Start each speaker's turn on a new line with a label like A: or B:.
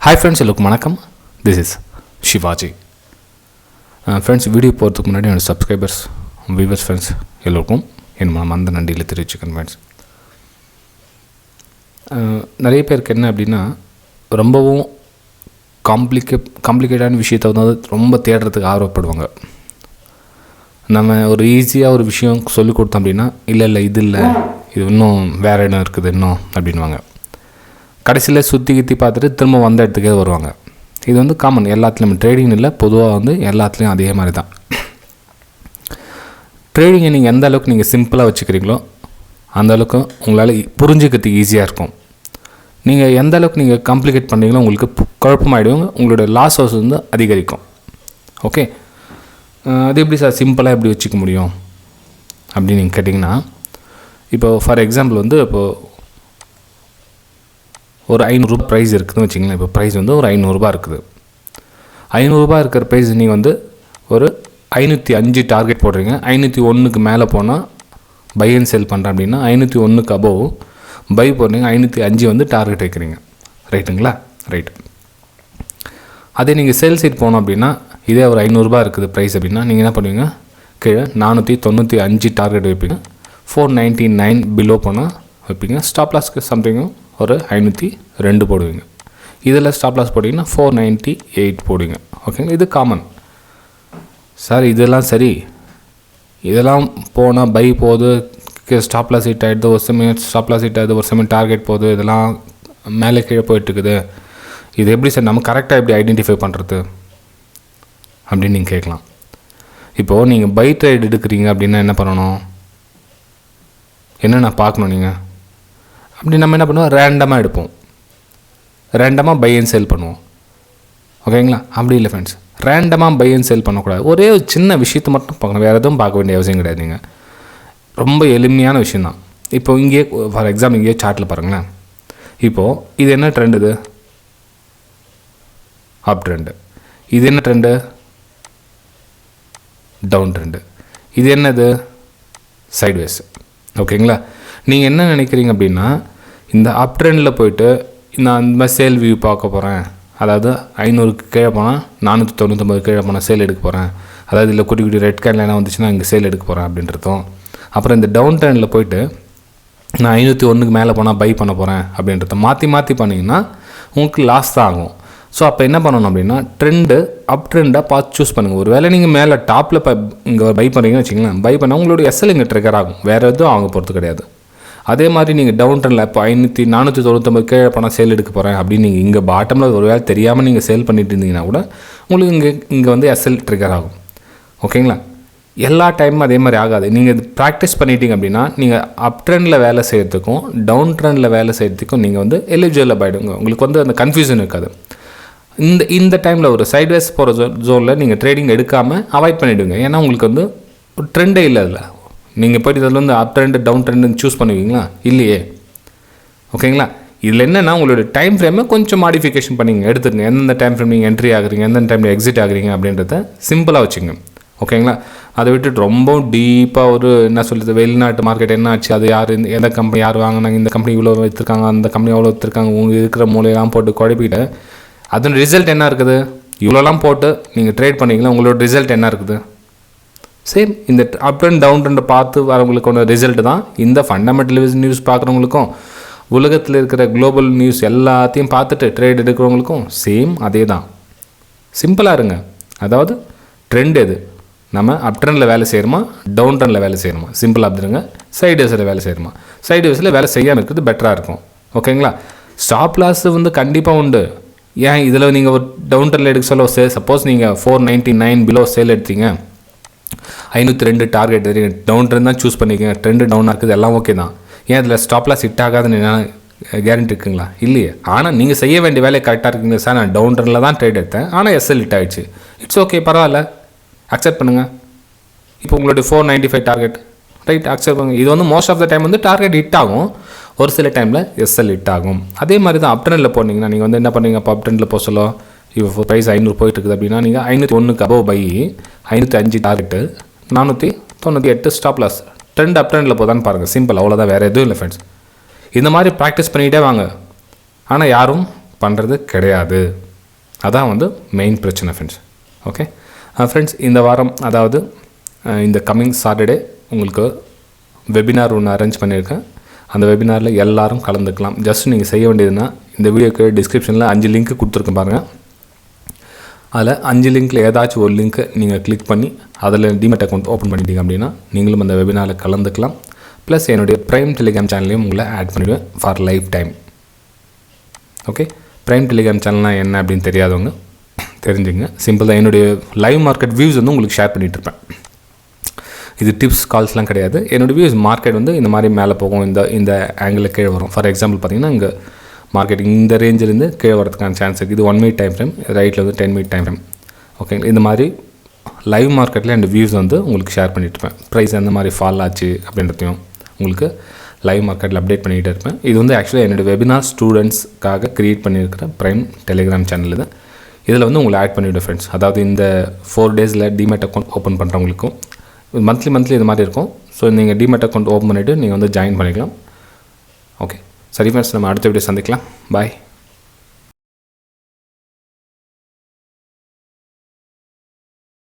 A: Hi friends, welcome வணக்கம். This is Shivaji. Friends, video போகிறதுக்கு முன்னாடி என்னோட சப்ஸ்கிரைபர்ஸ் வியூவர்ஸ் ஃப்ரெண்ட்ஸ் எல்லோருக்கும் என் மனமார்ந்த நன்றிகளை தெரிவிச்சுக்கேன் ஃப்ரெண்ட்ஸ். நிறைய பேருக்கு என்ன அப்படின்னா ரொம்பவும் காம்ப்ளிகேட்டான விஷயத்தை வந்து ரொம்ப தேடுறதுக்கு ஆர்வப்படுவாங்க. நம்ம ஒரு ஈஸியாக ஒரு விஷயம் சொல்லிக் கொடுத்தோம் அப்படின்னா இல்லை இது இன்னும் வேறு இடம் இருக்குது இன்னும் அப்படின்வாங்க. கடைசியில் சுற்றி கிற்றி பார்த்துட்டு திரும்ப வந்த இடத்துக்கே வருவாங்க. இது வந்து காமன் எல்லாத்துலேயும், ட்ரேடிங் இல்லை, பொதுவாக வந்து எல்லாத்துலேயும் அதே மாதிரி தான். ட்ரேடிங்கை நீங்கள் எந்த அளவுக்கு நீங்கள் சிம்பிளாக வச்சுக்கிறீங்களோ அந்த அளவுக்கு உங்களால் புரிஞ்சுக்கிறதுக்கு ஈஸியாக இருக்கும். நீங்கள் எந்த அளவுக்கு நீங்கள் காம்ப்ளிகேட் பண்ணுறீங்களோ உங்களுக்கு குழப்பமாகிடுவோங்க, உங்களோட லாஸ் ஹவுஸ் வந்து அதிகரிக்கும். ஓகே, அது எப்படி சார் சிம்பிளாக எப்படி வச்சுக்க முடியும் அப்படின்னு நீங்கள் கேட்டிங்கன்னா, இப்போ ஃபார் எக்ஸாம்பிள் வந்து இப்போது ஒரு 500 ப்ரைஸ் இருக்குதுன்னு வச்சிங்களேன். இப்போ ப்ரைஸ் வந்து ஒரு 500 இருக்குது. 500 இருக்கிற ப்ரைஸ் நீங்கள் வந்து ஒரு 505 டார்கெட் போடுறீங்க. 501க்கு மேலே போனால் பை அண்ட் செல் பண்ணுறேன் அப்படின்னா 501க்கு அபோவ் பை போடுறீங்க. 505 வந்து டார்கெட் வைக்கிறீங்க, ரைட்டுங்களா? ரைட். அதே நீங்கள் சேல் சைட் போனோம் அப்படின்னா இதே ஒரு 500 இருக்குது ப்ரைஸ் அப்படின்னா நீங்கள் என்ன பண்ணுவீங்க, கீழே 495 டார்கெட் வைப்பீங்க. 499 பிலோ போனால் வைப்பீங்க. ஸ்டாப் லாஸ்க்கு சம்திங்கும் ஒரு 502 போடுவீங்க. இதில் ஸ்டாப் லாஸ் போட்டிங்கன்னா 498 போடுவீங்க. ஓகேங்களா? இது காமன். சார் இதெல்லாம் சரி, இதெல்லாம் போனால் பை போகுது, ஸ்டாப் லாஸ் ஹிட் ஆகிடுது, ஒரு சமயம் ஸ்டாப் லாஸ் ஹிட் ஆகுது, ஒரு சமயம் டார்கெட் போகுது, இதெல்லாம் மேலே கீழே போயிட்டுருக்குது, இது எப்படி சார் நம்ம கரெக்டாக எப்படி ஐடென்டிஃபை பண்ணுறது அப்படின்னு நீங்கள் கேட்கலாம். இப்போது நீங்கள் பை ட்ரேட் எடுக்கிறீங்க அப்படின்னா என்ன பண்ணணும், என்னென்ன பார்க்கணும் நீங்கள் அப்படி நம்ம என்ன பண்ணுவோம், ரேண்டமாக எடுப்போம், ரேண்டமாக பை அண்ட் செல் பண்ணுவோம். ஓகேங்களா? அப்படி இல்லை ஃப்ரெண்ட்ஸ், ரேண்டமாக பை அண்ட் செல் பண்ணக்கூடாது. ஒரே ஒரு சின்ன விஷயத்தை மட்டும் பார்க்கணும், வேறு எதுவும் பார்க்க வேண்டிய அவசியம் கிடையாது. நீங்கள் ரொம்ப எளிமையான விஷயந்தான். இப்போ இங்கே ஃபார் எக்ஸாம்பிள் இங்கே சார்ட்டில் பாருங்களேன். இப்போது இது என்ன ட்ரெண்டு, இது அப் ட்ரெண்டு. இது என்ன ட்ரெண்டு, டவுன் ட்ரெண்டு. இது என்னது, சைட்வேஸ். ஓகேங்களா? நீங்கள் என்ன நினைக்கிறீங்க அப்படின்னா, இந்த அப் ட்ரெண்டில் போயிட்டு நான் இந்த மாதிரி சேல் வியூ பார்க்க போகிறேன், அதாவது 500க்கு கீழே போனால் 499 கீழே போனால் சேல் எடுக்க போகிறேன், அதாவது இல்லை குட்டி குட்டி ரெட் கேன்லாம் வந்துச்சுன்னா இங்கே சேல் எடுக்க போகிறேன் அப்படின்றதும். அப்புறம் இந்த டவுன் ட்ரெண்டில் போயிட்டு நான் 501க்கு மேலே போனால் பை பண்ண போகிறேன் அப்படின்றத மாற்றி பண்ணிங்கன்னா உங்களுக்கு லாஸ் தான் ஆகும். ஸோ அப்போ என்ன பண்ணணும் அப்படின்னா, ட்ரெண்டு அப் ட்ரெண்டாக பார்த்து சூஸ் பண்ணுங்கள். ஒரு வேளை நீங்கள் மேலே டாப்பில் இங்கே பை பண்ணுறீங்கன்னு வச்சிங்களேன், பை பண்ணால் உங்களோட எஸ்எல் இங்கே ட்ரிகர் ஆகும், வேறு எதுவும் அவங்க பொறுத்து கிடையாது. அதே மாதிரி நீங்கள் டவுன் ட்ரெண்டில் இப்போ 499 கீழே போனால் சேல் எடுக்க போகிறேன் அப்படின்னு நீங்கள் இங்கே பாட்டமில் ஒரு வேளை தெரியாமல் நீங்கள் சேல் பண்ணிட்டு இருந்தீங்கன்னா கூட உங்களுக்கு இங்கே வந்து எஸ்எல் ட்ரிகர் ஆகும். ஓகேங்களா? எல்லா டைமும் அதே மாதிரி ஆகாது. நீங்கள் இது ப்ராக்டிஸ் பண்ணிட்டீங்க அப்படின்னா நீங்கள் அப் ட்ரெண்டில் வேலை செய்கிறதுக்கும் டவுன் ட்ரெண்டில் வேலை செய்கிறதுக்கும் நீங்கள் வந்து எலிஜிபிள் ஆகிடுங்க. உங்களுக்கு வந்து அந்த கன்ஃபியூஷன் இருக்காது. இந்த டைமில் ஒரு சைட்வேஸ் போகிற ஜோனில் நீங்கள் ட்ரேடிங் எடுக்காமல் அவாய்ட் பண்ணிவிடுங்க. ஏன்னா உங்களுக்கு வந்து ஒரு ட்ரெண்டே இல்லை. அதில் நீங்கள் போய்ட்டு இதில் வந்து அப் ட்ரெண்டு டவுன் ட்ரெண்டுன்னு சூஸ் பண்ணுவீங்களா? இல்லையே. ஓகேங்களா? இதில் என்னென்னா உங்களோட டைம் ஃப்ரேமை கொஞ்சம் மாடிஃபிகேஷன் பண்ணிங்க, எடுத்துருங்க. எந்தெந்த டைம் ஃப்ரேம் நீங்கள் என்ட்ரி ஆகுறீங்க, எந்தெந்த டைமில் எக்ஸிட் ஆகுறீங்க அப்படின்றத சிம்பிளாக வச்சுங்க. ஓகேங்களா? அதை விட்டுட்டு ரொம்ப டீப்பாக ஒரு என்ன சொல்கிறது, வெளிநாட்டு மார்க்கெட் என்ன ஆச்சு, அது யார், எந்த கம்பெனி யார் வாங்கினாங்க, இந்த கம்பெனி இவ்வளோ விற்றுருக்காங்க, அந்த கம்பெனி எவ்வளோ விற்றுருக்காங்க, உங்களுக்கு இருக்கிற மூலையெல்லாம் போட்டு குழப்பிக்கிட்டு அதன் ரிசல்ட் என்ன இருக்குது, இவ்வளோலாம் போட்டு நீங்கள் ட்ரேட் பண்ணிங்களா, உங்களோட ரிசல்ட் என்ன இருக்குது? சேம் இந்த அப் அண்ட் டவுன் ட்ரெண்டை பார்த்து வரவங்களுக்கான ரிசல்ட் தான் இந்த ஃபண்டமெண்டல் நியூஸ் பார்க்குறவங்களுக்கும் உலகத்தில் இருக்கிற குளோபல் நியூஸ் எல்லாத்தையும் பார்த்துட்டு ட்ரேட் எடுக்கிறவங்களுக்கும் சேம் அதே தான். சிம்பிளாக இருங்க. அதாவது ட்ரெண்ட் எது, நம்ம அப் ட்ரெண்டில் வேலை செய்கிறோமா டவுன் ட்ரெண்டில் வேலை செய்கிறோமா, சிம்பிளாக அப்படிங்க. சைடு வேஸில் வேலை செய்கிறோமா, சைடு வேஸில் வேலை செய்யாமல் இருக்கிறது பெட்டராக இருக்கும். ஓகேங்களா? ஸ்டாப் லாஸ் வந்து கண்டிப்பாக உண்டு. ஏன் இதில் நீங்கள் ஒரு டவுன் ட்ரெண்டில் எடுக்க சொல்ல, சப்போஸ் நீங்கள் 499 பிலோ சேல் எடுத்தீங்க, 502 டார்கெட் தெரியும், டவுன் ட்ரெண்ட் தான் சூஸ் பண்ணிக்கங்க, ட்ரெண்டு டவுனாக இருக்குது, எல்லாம் ஓகே தான். ஏன் இதில் ஸ்டாப் லாஸ் ஹிட் ஆகாதுன்னு என்ன கேரண்டி இருக்குங்களா? இல்லையே. ஆனால் நீங்கள் செய்ய வேண்டிய வேலையை கரெக்டாக இருக்குங்க. சார் நான் டவுன் ட்ரெண்டில் தான் ட்ரேட் எடுத்தேன், ஆனால் எஸ்எல் ஹிட் ஆகிடுச்சு, இட்ஸ் ஓகே, பரவாயில்ல, அக்செப்ட் பண்ணுங்கள். இப்போ உங்களுடைய 495 டார்கெட், ரைட், அக்செப்ட் பண்ணுங்கள். இது வந்து மோஸ்ட் ஆஃப் த டைம் வந்து டார்கெட் ஹிட் ஆகும், ஒரு சில டைமில் எஸ்எல் ஹிட் ஆகும். அதே மாதிரி தான் அப் ட்ரெண்டில் போனீங்கன்னா நீங்கள் வந்து என்ன பண்ணுவீங்க, இப்போ அப் ட்ரெண்டில் போக சொல்ல இப்போ ப்ரைஸ் 500 போயிட்டு இருக்குது அப்படின்னா நீங்கள் 501க்கு above buy, 505 target, 498 stop loss. Trend up ட்ரெண்டில் போதான்னு பாருங்கள். சிம்பிள், அவ்வளோதான், வேறு எதுவும் இல்லை ஃப்ரெண்ட்ஸ். இந்த மாதிரி ப்ராக்டிஸ் பண்ணிகிட்டே வாங்க. ஆனால் யாரும் பண்ணுறது கிடையாது. அதான் வந்து மெயின் பிரச்சனை ஃப்ரெண்ட்ஸ். ஓகே ஃப்ரெண்ட்ஸ், இந்த வாரம் அதாவது இந்த கம்மிங் சாட்டர்டே உங்களுக்கு வெபினார் ஒன்று அரேஞ்ச் பண்ணியிருக்கேன். அந்த வெபினாரில் எல்லாரும் கலந்துக்கலாம். ஜஸ்ட் நீங்கள் செய்ய வேண்டியதுன்னா இந்த வீடியோக்கு டிஸ்கிரிப்ஷனில் 5 லிங்க் கொடுத்துருக்கேன் பாருங்கள். அதில் 5 லிங்க்கில் ஏதாச்சும் ஒரு லிங்க்கை நீங்கள் கிளிக் பண்ணி அதில் டிமெட் அக்கௌண்ட் ஓப்பன் பண்ணிட்டீங்க அப்படின்னா நீங்களும் அந்த வெபினாரில் கலந்துக்கலாம். ப்ளஸ் என்னுடைய ப்ரைம் டெலிகிராம் சேனல்லையும் உங்களை ஆட் பண்ணிவிடுவேன் for life time. Okay, prime Telegram சேனல்னால் என்ன அப்படின்னு தெரியாதவங்க தெரிஞ்சுங்க. சிம்பிள் தான். என்னுடைய லைவ் மார்க்கெட் வியூஸ் வந்து உங்களுக்கு ஷேர் பண்ணிகிட்ருப்பேன். இது டிப்ஸ் கால்ஸ்லாம் கிடையாது. என்னோடய வியூஸ் மார்க்கெட் வந்து இந்த மாதிரி மேலே போகும், இந்த ஆங்கிளில் கீழே வரும். ஃபார் எக்ஸாம்பிள் பார்த்தீங்கன்னா இங்கே மார்க்கெட் இந்த ரேஞ்சிலேருந்து கீழே வரதுக்கான சான்ஸ் இருக்குது. இது 1 மினிட் டைம் ஃப்ரேம், ரைட்டில் வந்து 10 மினிட் டைம் ஃப்ரேம். ஓகேங்களா, இந்த மாதிரி லைவ் மார்க்கெட்டில் என்னோடய வியூஸ் வந்து உங்களுக்கு ஷேர் பண்ணிகிட்ருப்பேன். ப்ரைஸ் எந்த மாதிரி ஃபால் ஆச்சு அப்படின்றதையும் உங்களுக்கு லைவ் மார்க்கெட்டில் அப்டேட் பண்ணிகிட்டே இருப்பேன். இது வந்து ஆக்சுவலாக என்னோடய வெபினார் ஸ்டூடெண்ட்ஸ்க்காக க்ரியேட் பண்ணியிருக்கிற ப்ரைம் டெலிகிராம் சேனல் இது. இதில் வந்து உங்களை ஆட் பண்ணிவிடுவேன் ஃப்ரெண்ட்ஸ். அதாவது இந்த 4 டேஸில் டிமெட் அக்கௌண்ட் ஓப்பன் பண்ணுறவங்களுக்கும் மந்த்லி இது மாதிரி இருக்கும். ஸோ நீங்கள் டிமெட் அக்கௌண்ட் ஓப்பன் பண்ணிவிட்டு நீங்கள் வந்து ஜாயின் பண்ணிக்கலாம். ஓகே, சரி ஃப்ரெண்ட்ஸ், நம்ம அடுத்த வீடியோ சந்திக்கலாம். பாய்.